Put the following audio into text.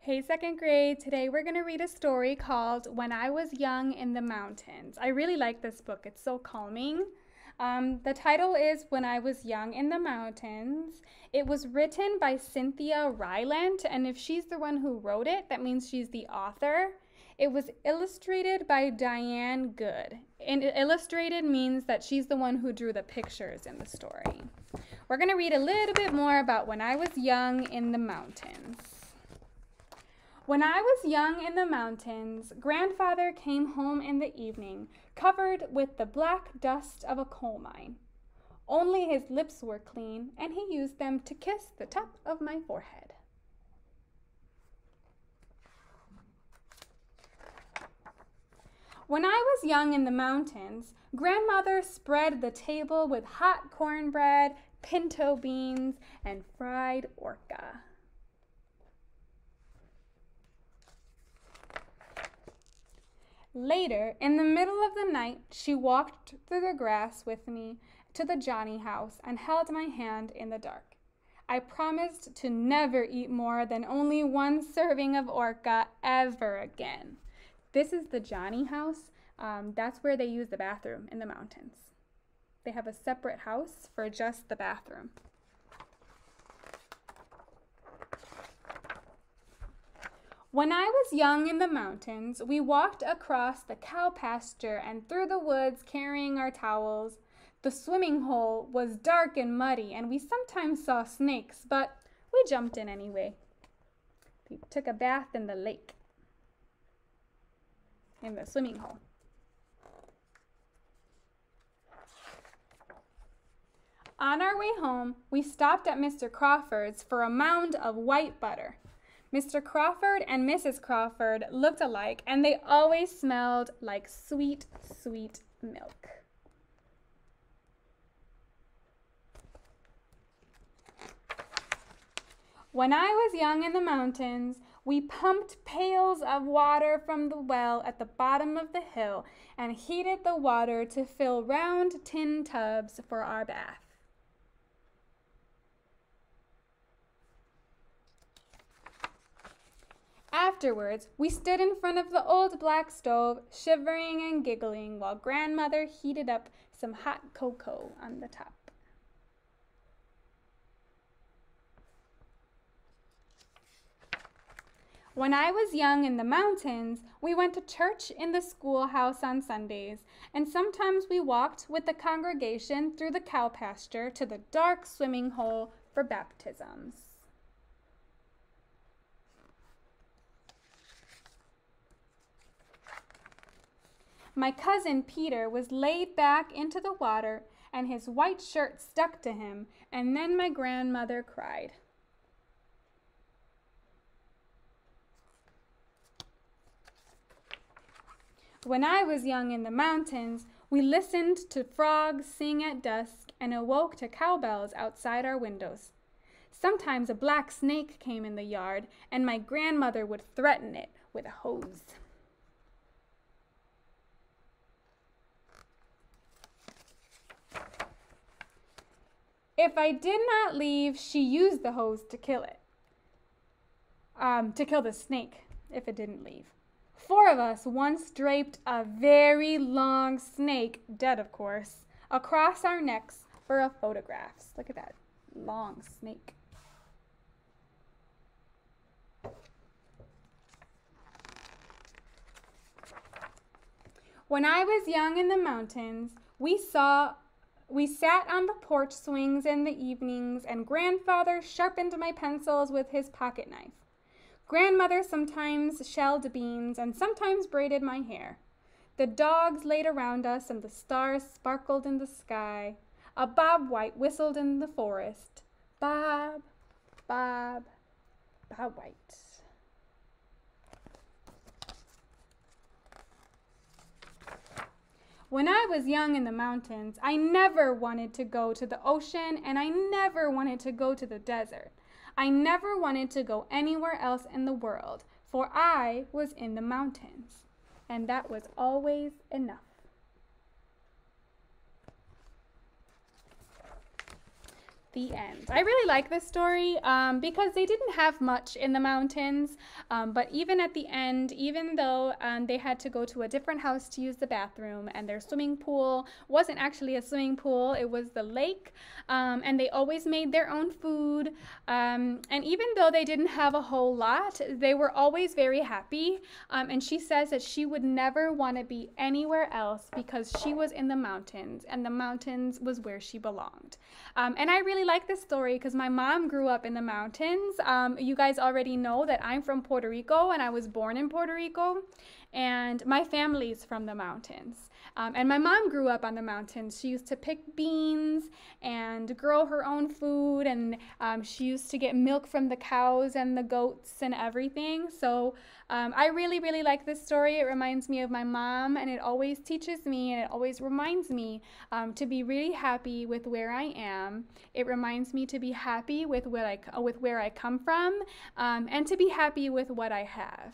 Hey, second grade. Today we're going to read a story called When I Was Young in the Mountains. I really like this book, it's so calming. The title is When I Was Young in the Mountains. It was written by Cynthia Rylant, and if she's the one who wrote it, that means she's the author. It was illustrated by Diane Good. And illustrated means that she's the one who drew the pictures in the story. We're going to read a little bit more about When I Was Young in the Mountains. When I was young in the mountains, grandfather came home in the evening, covered with the black dust of a coal mine. Only his lips were clean, and he used them to kiss the top of my forehead. When I was young in the mountains, grandmother spread the table with hot cornbread, pinto beans, and fried orca. Later, in the middle of the night, she walked through the grass with me to the Johnny house and held my hand in the dark. I promised to never eat more than only one serving of orca ever again. This is the Johnny house. That's where they use the bathroom in the mountains. They have a separate house for just the bathroom. When I was young in the mountains, we walked across the cow pasture and through the woods carrying our towels. The swimming hole was dark and muddy, and we sometimes saw snakes, but we jumped in anyway. We took a bath in the lake, in the swimming hole. On our way home, we stopped at Mr. Crawford's for a mound of white butter. Mr. Crawford and Mrs. Crawford looked alike, and they always smelled like sweet, sweet milk. When I was young in the mountains, we pumped pails of water from the well at the bottom of the hill and heated the water to fill round tin tubs for our bath. Afterwards, we stood in front of the old black stove, shivering and giggling while grandmother heated up some hot cocoa on the top. When I was young in the mountains, we went to church in the schoolhouse on Sundays, and sometimes we walked with the congregation through the cow pasture to the dark swimming hole for baptisms. My cousin Peter was laid back into the water, and his white shirt stuck to him, and then my grandmother cried. When I was young in the mountains, we listened to frogs sing at dusk and awoke to cowbells outside our windows. Sometimes a black snake came in the yard, and my grandmother would threaten it with a hose. If I did not leave, she used the hose to kill it. To kill the snake, if it didn't leave. 4 of us once draped a very long snake, dead of course, across our necks for a photograph. Look at that long snake. When I was young in the mountains, we sat on the porch swings in the evenings, and grandfather sharpened my pencils with his pocket knife. Grandmother sometimes shelled beans and sometimes braided my hair. The dogs laid around us, and the stars sparkled in the sky. A bobwhite whistled in the forest. Bob, bob, bobwhite. When I was young in the mountains, I never wanted to go to the ocean, and I never wanted to go to the desert. I never wanted to go anywhere else in the world, for I was in the mountains, and that was always enough. The end. I really like this story because they didn't have much in the mountains, but even at the end, even though they had to go to a different house to use the bathroom, and their swimming pool wasn't actually a swimming pool, it was the lake, and they always made their own food, and even though they didn't have a whole lot, they were always very happy, and she says that she would never want to be anywhere else because she was in the mountains, and the mountains was where she belonged. And I really like this story because my mom grew up in the mountains. You guys already know that I'm from Puerto Rico and I was born in Puerto Rico, and my family's from the mountains. And my mom grew up on the mountains. She used to pick beans and grow her own food, and she used to get milk from the cows and the goats and everything. So I really, really like this story. It reminds me of my mom, and it always teaches me and it always reminds me to be really happy with where I am. It reminds me to be happy with where I come from, and to be happy with what I have.